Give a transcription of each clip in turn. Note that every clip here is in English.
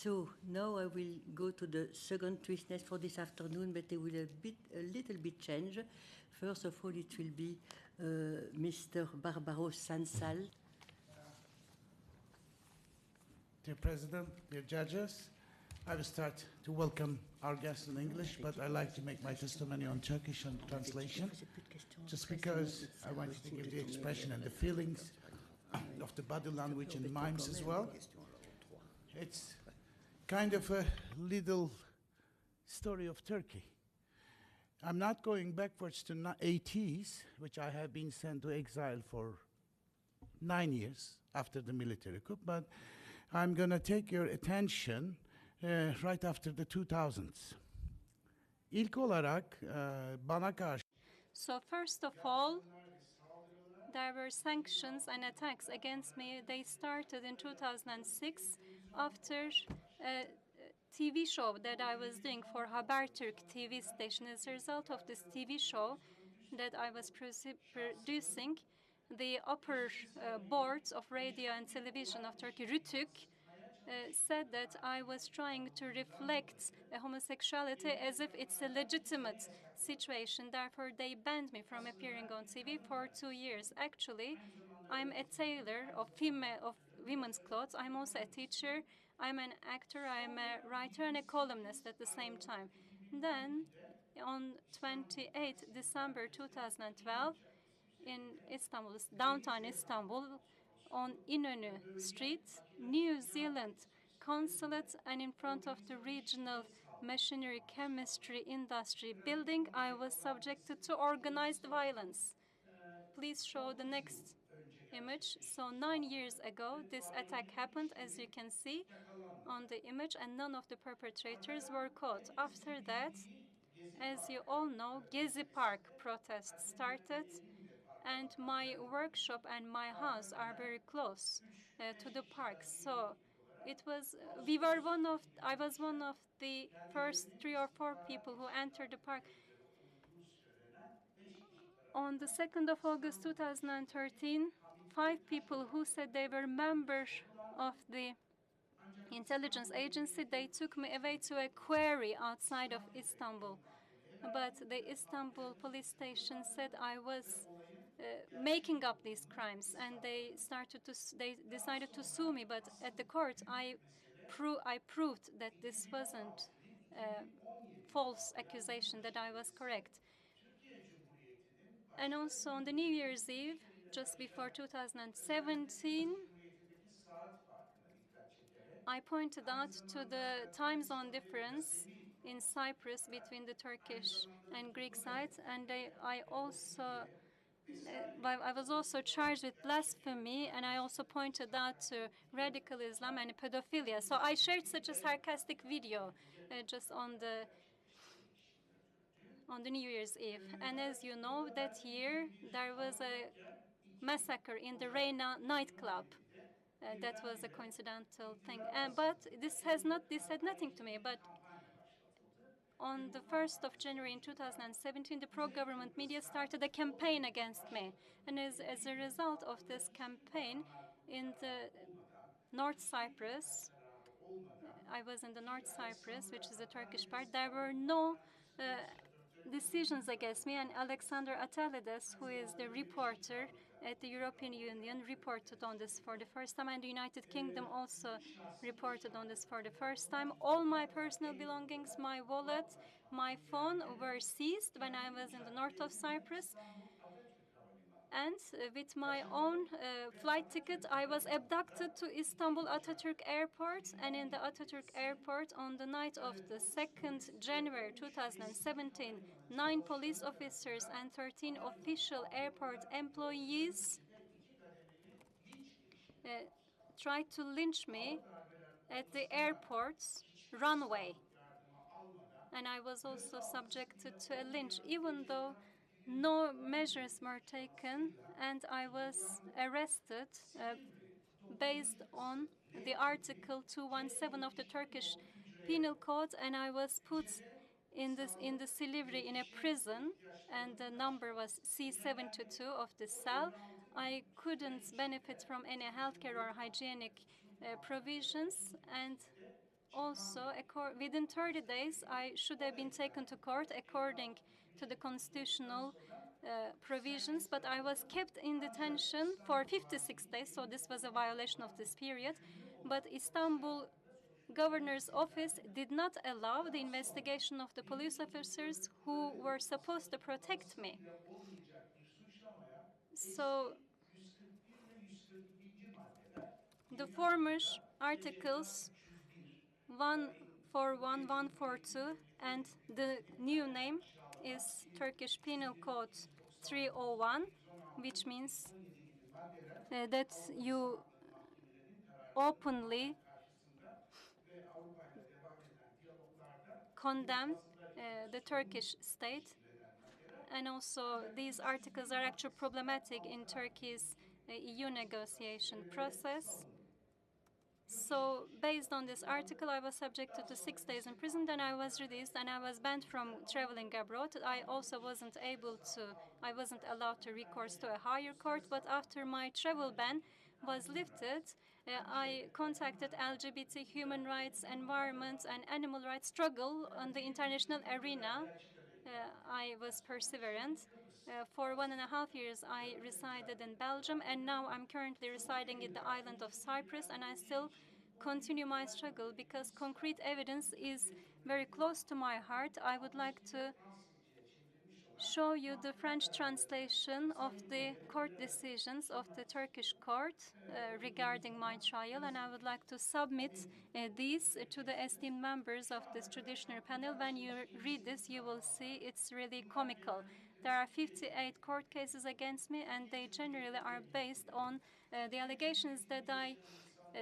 So now I will go to the second witness for this afternoon, but it will a little bit change. First of all, it will be Mr. Barbaros Şansal. Dear President, dear judges, I will start to welcome our guests in English, but I like to make my testimony on Turkish and translation, just because I wanted to give the expression and the feelings of the body language and mimes as well. It's kind of a little story of Turkey. I'm not going backwards to 80s, which I have been sent to exile for 9 years after the military coup, but I'm going to take your attention right after the 2000s. İlk olarak bana karşı. So first of all, there were sanctions and attacks against me. They started in 2006 after a TV show that I was doing for Habertürk TV station. As a result of this TV show that I was producing, the upper boards of radio and television of Turkey, Rütük, said that I was trying to reflect homosexuality as if it's a legitimate situation. Therefore, they banned me from appearing on TV for 2 years. Actually, I'm a tailor of women's clothes. I'm also a teacher. I'm an actor. I'm a writer and a columnist at the same time. Then, on 28 December 2012, in Istanbul, downtown Istanbul, on İnönü Street, New Zealand consulate, and in front of the regional machinery chemistry industry building, I was subjected to organized violence. Please show the next image. So 9 years ago, this attack happened, as you can see on the image, and none of the perpetrators were caught. After that, as you all know, Gezi Park protests started, and my workshop and my house are very close to the park. So I was one of the first 3 or 4 people who entered the park. On the 2nd of August 2013, 5 people who said they were members of the intelligence agency, they took me away to a quarry outside of Istanbul. But the Istanbul police station said I was making up these crimes, and they decided to sue me. But at the court, I proved that this wasn't a false accusation, that I was correct. And also on the New Year's Eve, just before 2017, I pointed out to the time zone difference in Cyprus between the Turkish and Greek sides, and I was also charged with blasphemy, and I also pointed out to radical Islam and pedophilia. So I shared such a sarcastic video just on the New Year's Eve. And as you know, that year there was a massacre in the Reina nightclub. That was a coincidental thing. But this had nothing to me. But on the 1st of January in 2017, the pro-government media started a campaign against me. And as a result of this campaign, in the North Cyprus, I was in the North Cyprus, which is the Turkish part, there were no decisions against me, and Alexander Atalides, who is the reporter at the European Union, reported on this for the first time, and the United Kingdom also reported on this for the first time. All my personal belongings, my wallet, my phone were seized when I was in the north of Cyprus. And with my own flight ticket, I was abducted to Istanbul Atatürk Airport. And in the Atatürk Airport, on the night of the 2nd January 2017, 9 police officers and 13 official airport employees tried to lynch me at the airport's runway. And I was also subjected to a lynch, even though no measures were taken, and I was arrested based on the Article 217 of the Turkish Penal Code, and I was put in the Silivri in a prison, and the number was C72 of the cell. I couldn't benefit from any healthcare or hygienic provisions, and also, within 30 days, I should have been taken to court according to the constitutional provisions, but I was kept in detention for 56 days, so this was a violation of this period. But Istanbul Governor's office did not allow the investigation of the police officers who were supposed to protect me. So the former articles 141, 142, and the new name is Turkish Penal Code 301, which means that you openly condemn the Turkish state. And also, these articles are actually problematic in Turkey's EU negotiation process. So, based on this article, I was subjected to 6 days in prison. Then I was released, and I was banned from traveling abroad. I also wasn't allowed to recourse to a higher court. But after my travel ban was lifted, I contacted LGBT, human rights, environment, and animal rights struggle on the international arena. I was perseverant. For 1.5 years, I resided in Belgium, and now I'm currently residing in the island of Cyprus, and I still continue my struggle because concrete evidence is very close to my heart. I would like to show you the French translation of the court decisions of the Turkish court regarding my trial, and I would like to submit these to the esteemed members of this judiciary panel. When you read this, you will see it's really comical. There are 58 court cases against me, and they generally are based on the allegations that I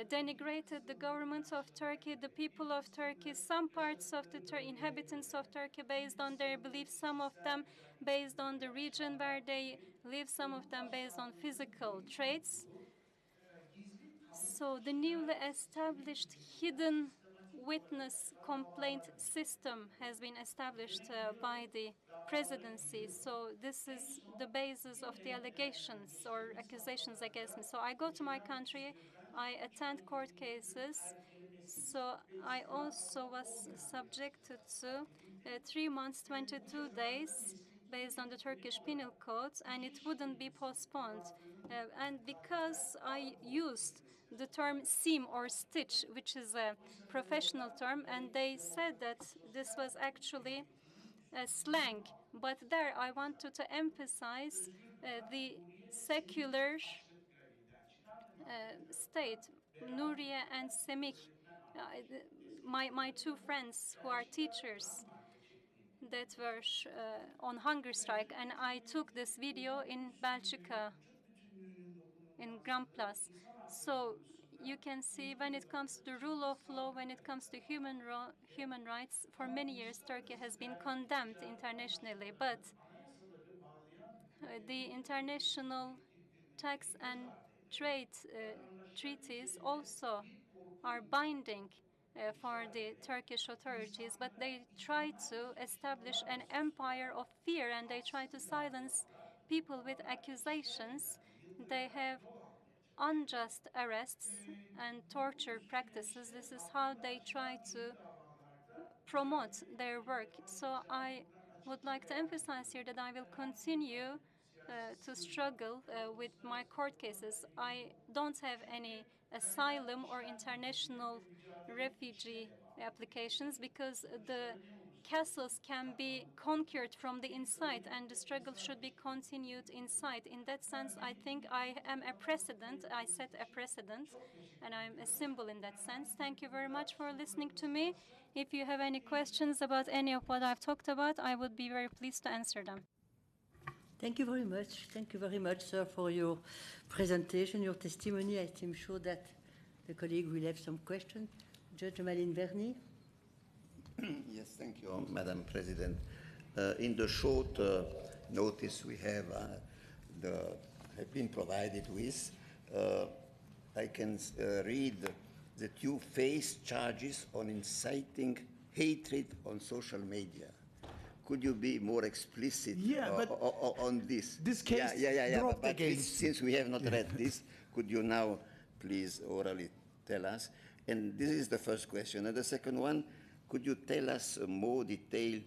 denigrated the government of Turkey, the people of Turkey, some parts of the inhabitants of Turkey based on their beliefs, some of them based on the region where they live, some of them based on physical traits. So the newly established hidden witness complaint system has been established by the presidency. So this is the basis of the allegations or accusations against me. So I go to my country, I attend court cases. So I also was subjected to 3 months, 22 days based on the Turkish Penal Code, and it wouldn't be postponed. And because I used the term seam or stitch, which is a professional term, and they said that this was actually a slang. But there I wanted to emphasize the secular state. Nuria and Semih, my two friends who are teachers that were on hunger strike, and I took this video in Belgica, in Grand Place. So you can see when it comes to the rule of law, when it comes to human rights, for many years Turkey has been condemned internationally, but the international tax and trade treaties also are binding for the Turkish authorities, but they try to establish an empire of fear, and they try to silence people with accusations. They have unjust arrests and torture practices. This is how they try to promote their work. So I would like to emphasize here that I will continue to struggle with my court cases. I don't have any asylum or international refugee applications because the castles can be conquered from the inside, and the struggle should be continued inside. In that sense, I think I am a precedent. I set a precedent, and I'm a symbol in that sense. Thank you very much for listening to me. If you have any questions about any of what I've talked about, I would be very pleased to answer them. Thank you very much. Thank you very much, sir, for your presentation, your testimony. I'm sure that the colleague will have some questions. Judge Malin Verny. Yes, thank you, Madam President. In the short notice we have been provided with, I can read that you face charges on inciting hatred on social media. Could you be more explicit on this? This case dropped but against. Since we have not read this, could you now please orally tell us? And this is the first question. And the second one, could you tell us more detail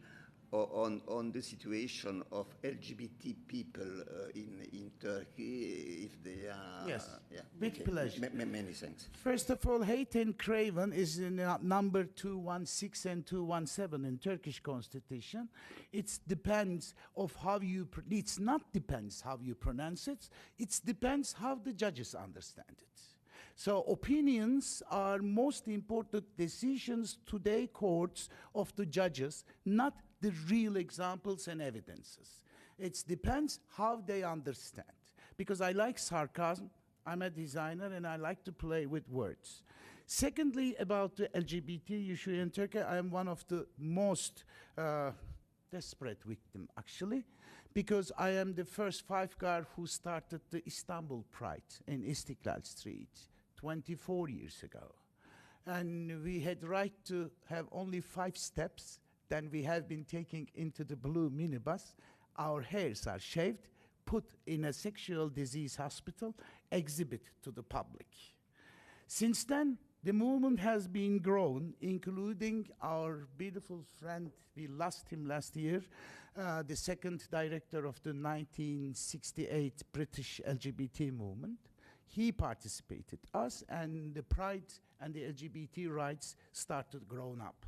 on the situation of LGBT people in Turkey, if they are... Yes, yeah. with Okay. pleasure. Many thanks. First of all, hate and craven is in number 216 and 217 in Turkish constitution. It depends of how you, it's not depends how you pronounce it, it depends how the judges understand it. So opinions are most important decisions today courts of the judges, not the real examples and evidences. It depends how they understand. Because I like sarcasm, I'm a designer and I like to play with words. Secondly, about the LGBT issue in Turkey, I am one of the most desperate victim actually, because I am the first five guy who started the Istanbul Pride in Istiklal Street 24 years ago. And we had right to have only 5 steps. Then we have been taken into the blue minibus. Our hairs are shaved, put in a sexual disease hospital, exhibit to the public. Since then, the movement has been grown, including our beautiful friend, we lost him last year, the second director of the 1968 British LGBT movement. He participated, us and the Pride and the LGBT rights started growing up.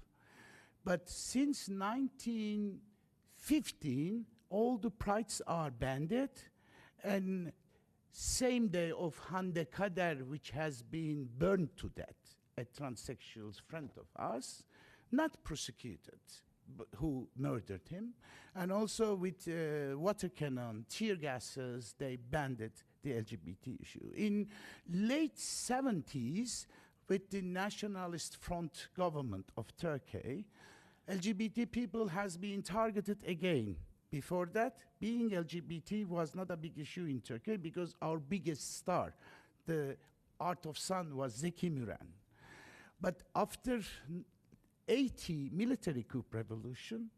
But since 1915, all the prides are banned, and same day of Hande Kader, which has been burned to death, a transsexual friend of ours, not prosecuted, but who murdered him, and also with water cannon, tear gases, they banned the LGBT issue. In late 70s, with the Nationalist Front government of Turkey, LGBT people has been targeted again. Before that, being LGBT was not a big issue in Turkey because our biggest star, the Art of Sun, was Zeki Müren. But after 80 military coup revolution,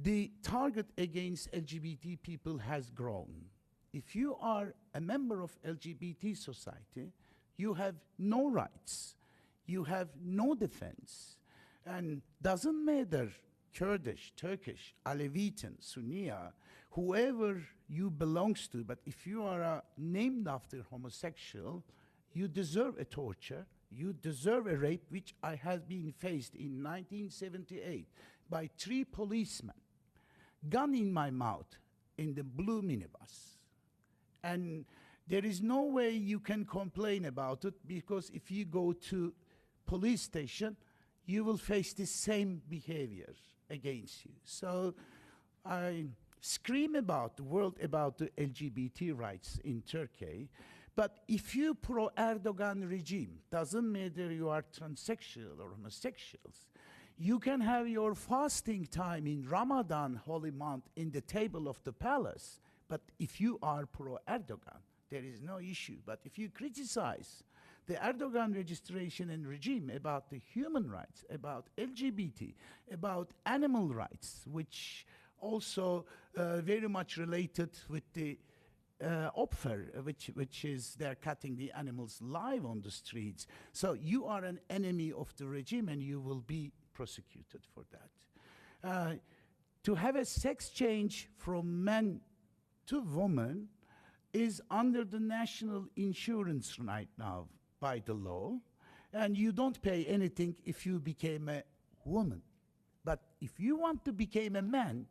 the target against LGBT people has grown. If you are a member of LGBT society, you have no rights, you have no defense, and doesn't matter Kurdish, Turkish, Alevitan, Sunni, whoever you belongs to, but if you are named after homosexual, you deserve a torture, you deserve a rape, which I have been faced in 1978 by 3 policemen, gun in my mouth in the blue minibus. And there is no way you can complain about it, because if you go to police station, you will face the same behavior against you. So I scream about the world about the LGBT rights in Turkey, but if you pro-Erdogan regime, doesn't matter you are transsexual or homosexuals, you can have your fasting time in Ramadan, holy month, in the table of the palace, but if you are pro-Erdogan, there is no issue. But if you criticize the Erdogan registration and regime about the human rights, about LGBT, about animal rights, which also very much related with the Opfer, which is they're cutting the animals live on the streets. So you are an enemy of the regime and you will be prosecuted for that. To have a sex change from men to women is under the national insurance right now by the law, and you don't pay anything if you became a woman. But if you want to become a man,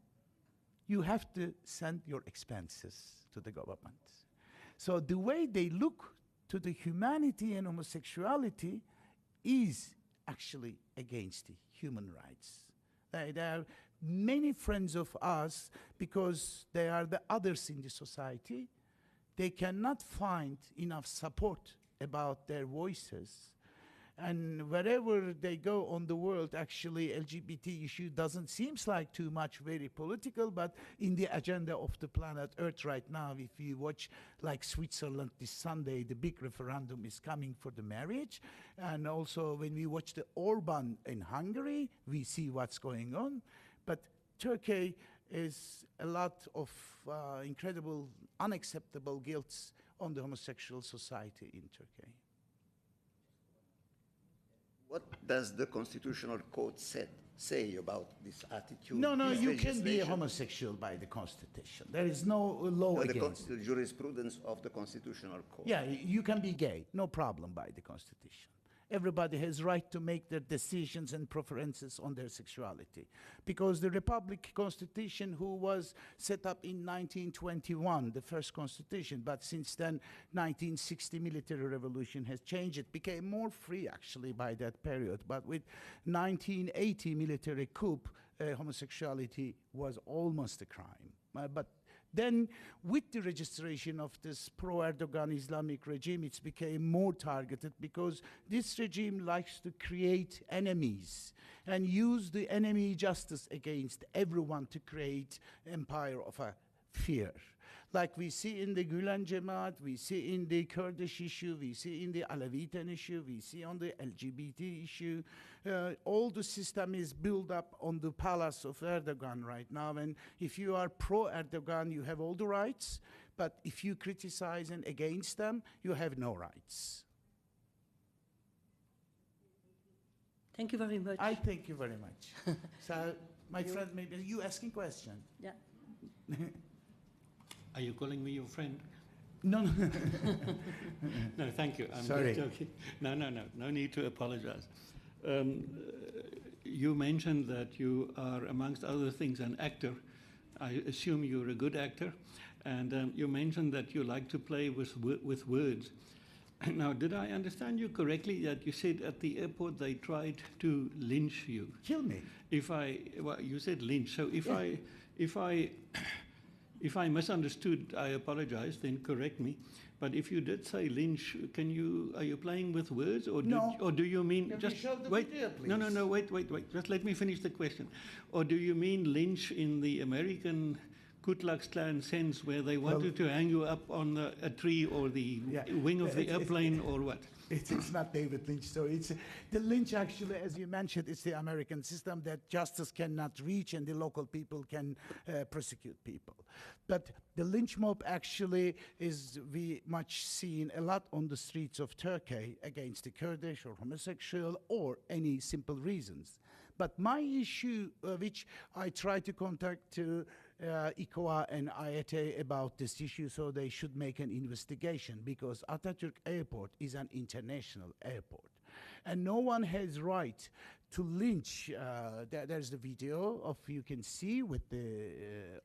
you have to send your expenses to the government. So the way they look to the humanity and homosexuality is actually against the human rights. There are many friends of us, because they are the others in the society, they cannot find enough support about their voices. And wherever they go on the world, actually LGBT issue doesn't seem like too much very political, but in the agenda of the planet Earth right now, if you watch like Switzerland this Sunday, the big referendum is coming for the marriage. And also when we watch the Orban in Hungary, we see what's going on. But Turkey is a lot of incredible, unacceptable guilt on the homosexual society in Turkey. What does the Constitutional Code say about this attitude? No, this you can be legislation? homosexual by the Constitution. There is no law against The jurisprudence of the Constitutional Code. Yeah, you can be gay, no problem by the Constitution. Everybody has right to make their decisions and preferences on their sexuality. Because the Republic Constitution, who was set up in 1921, the first constitution, but since then, 1960 military revolution has changed. It became more free, actually, by that period. But with 1980 military coup, homosexuality was almost a crime. But then, with the registration of this pro-Erdogan Islamic regime, it's became more targeted because this regime likes to create enemies and use the enemy justice against everyone to create empire of a fear. Like we see in the Gülen Cemaat, we see in the Kurdish issue, we see in the Aleviten issue, we see on the LGBT issue. All the system is built up on the palace of Erdogan right now. And if you are pro-Erdogan, you have all the rights. But if you criticize and against them, you have no rights. Thank you very much. I thank you very much. So, my friend, maybe you asking question? Yeah. Are you calling me your friend? No, no. No, thank you. I'm Sorry. just joking. No need to apologize. You mentioned that you are, amongst other things, an actor. I assume you're a good actor. And you mentioned that you like to play with words. Now, did I understand you correctly that you said at the airport they tried to lynch you? Kill me. Well, you said lynch. So if I misunderstood, I apologize, then correct me. But if you did say lynch, are you playing with words? Or No. Or do you mean Can just we show the wait? video, please? No, wait. Just let me finish the question. Or do you mean lynch in the American Ku Klux Klan sense where they wanted to hang you up on a tree or the wing of the airplane or what? It's not David Lynch. So it's the lynch actually, as you mentioned, it's the American system that justice cannot reach and the local people can prosecute people. But the lynch mob actually is much seen a lot on the streets of Turkey against the Kurdish or homosexual or any simple reasons. But my issue, which I try to contact to ICOA and IATA about this issue, so they should make an investigation because Atatürk Airport is an international airport. And no one has right to lynch. There's the video of you can see with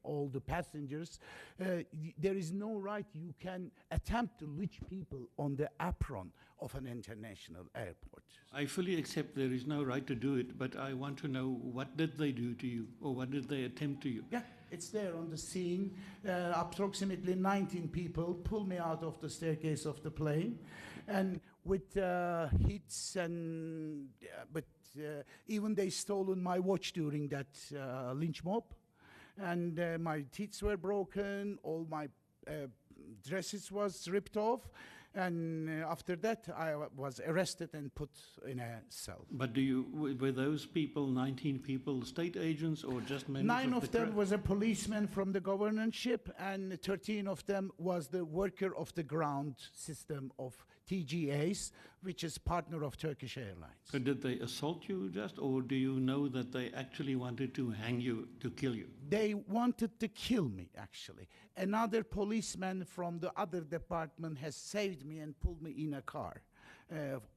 all the passengers. There is no right you can attempt to lynch people on the apron of an international airport. I fully accept there is no right to do it, but I want to know what did they do to you or what did they attempt to you? Yeah, it's there on the scene. Approximately 19 people pull me out of the staircase of the plane, and with hits and even they stolen my watch during that lynch mob, and my teeth were broken, all my dresses was ripped off, and after that I was arrested and put in a cell. But were those people, 19 people, state agents or just members 9 of of the them was a policeman from the governorship, and 13 of them was the worker of the ground system of TGAs, which is partner of Turkish Airlines. So did they assault you just, or do you know that they actually wanted to hang you, to kill you? They wanted to kill me, actually. Another policeman from the other department has saved me and pulled me in a car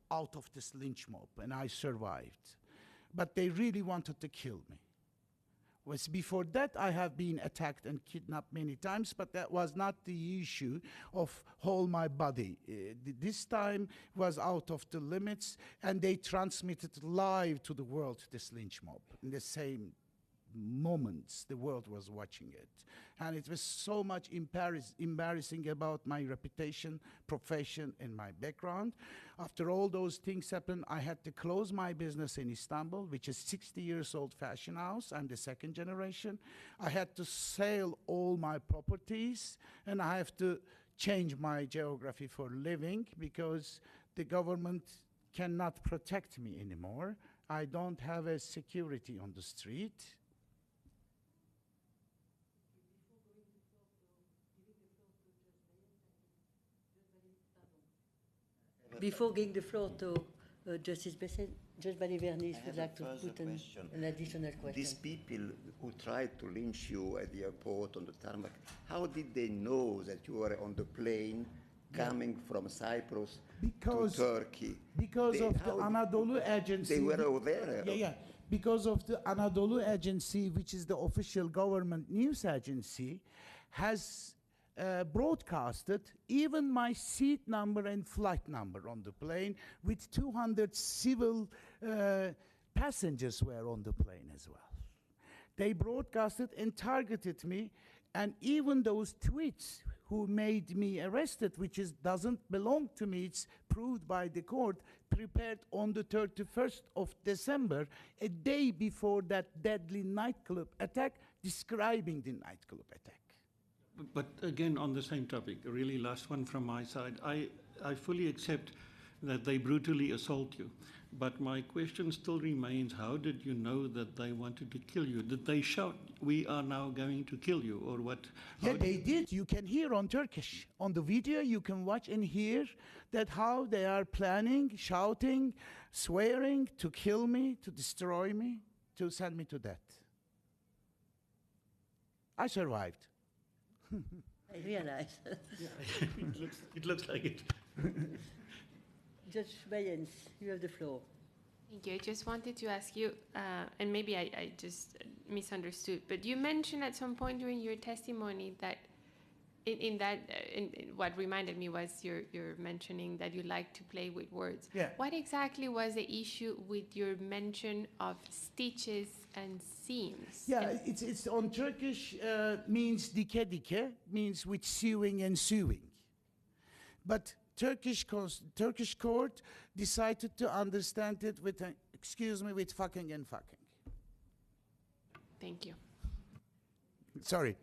out of this lynch mob, and I survived. But they really wanted to kill me. Before that, I have been attacked and kidnapped many times, but that was not the issue of whole my body. This time was out of the limits, and they transmitted live to the world this lynch mob in the same moments the world was watching it. And it was so much embarrassing about my reputation, profession, and my background. After all those things happened, I had to close my business in Istanbul, which is 60 years old fashion house. I'm the second generation. I had to sell all my properties, and I have to change my geography for living because the government cannot protect me anymore. I don't have a security on the street. Before giving the floor to Justice Judge Balivernis I would have a like to further put question. an additional question. These people who tried to lynch you at the airport on the tarmac, how did they know that you were on the plane coming from Cyprus to Turkey? Because They- of the how- Anadolu Agency. They were over there. Yeah. Because of the Anadolu Agency, which is the official government news agency, has broadcasted even my seat number and flight number on the plane, with 200 civil passengers were on the plane as well. They broadcasted and targeted me, and even those tweets who made me arrested, which doesn't belong to me, it's proved by the court, prepared on the 31st of December, a day before that deadly nightclub attack, describing the nightclub attack. But again, on the same topic, a really last one from my side. I fully accept that they brutally assault you. But my question still remains, how did you know that they wanted to kill you? Did they shout, "We are now going to kill you," or what? Yeah, they did. You can hear on Turkish. On the video, you can watch and hear that how they are planning, shouting, swearing to kill me, to destroy me, to send me to death. I survived. I realize. It looks like it. Judge Bayens, you have the floor. Thank you. I just wanted to ask you, and maybe I just misunderstood, but you mentioned at some point during your testimony that what reminded me was your mentioning that you like to play with words. Yeah. What exactly was the issue with your mention of stitches and seams? Yeah, it's on Turkish, means dike dike, means with sewing and sewing. But Turkish court decided to understand it with, with fucking and fucking. Thank you. Sorry.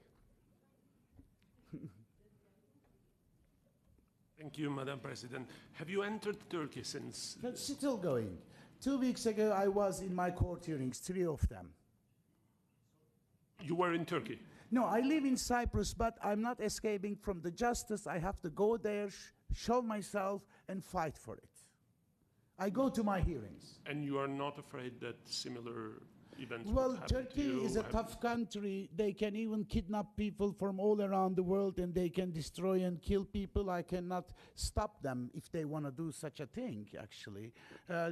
Thank you, Madam President. Have you entered Turkey since? That's still going. 2 weeks ago, I was in my court hearings, 3 of them. You were in Turkey? No, I live in Cyprus, but I'm not escaping from the justice. I have to go there, show myself, and fight for it. I go to my hearings. And you are not afraid that similar events Well, would happen to Turkey you? is a tough country. They can even kidnap people from all around the world, and they can destroy and kill people. I cannot stop them if they want to do such a thing, actually,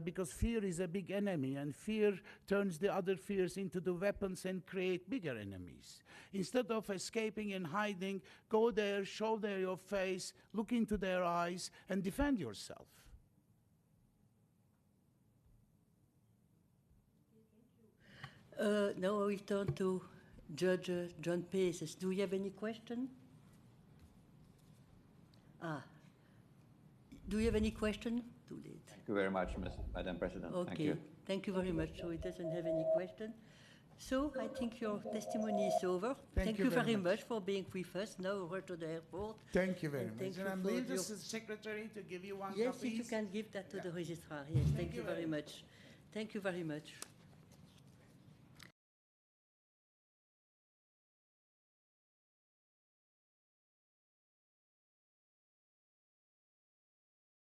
because fear is a big enemy, and fear turns the other fears into the weapons and create bigger enemies. Instead of escaping and hiding, go there, show them your face, look into their eyes, and defend yourself. Now we turn to Judge John Paces. Do you have any question? Do you have any question? Too late. Thank you very much, Madam President. Okay. Thank you. Thank you very much. So he doesn't have any question. So I think your testimony is over. Thank you very very much for being with us. Now over to the airport. Thank you very And much. thank And you I'm for leaving your- this to the secretary to give you one Yes, copy. if you can give that to the registrar. Yes, thank you very much. Thank you very much.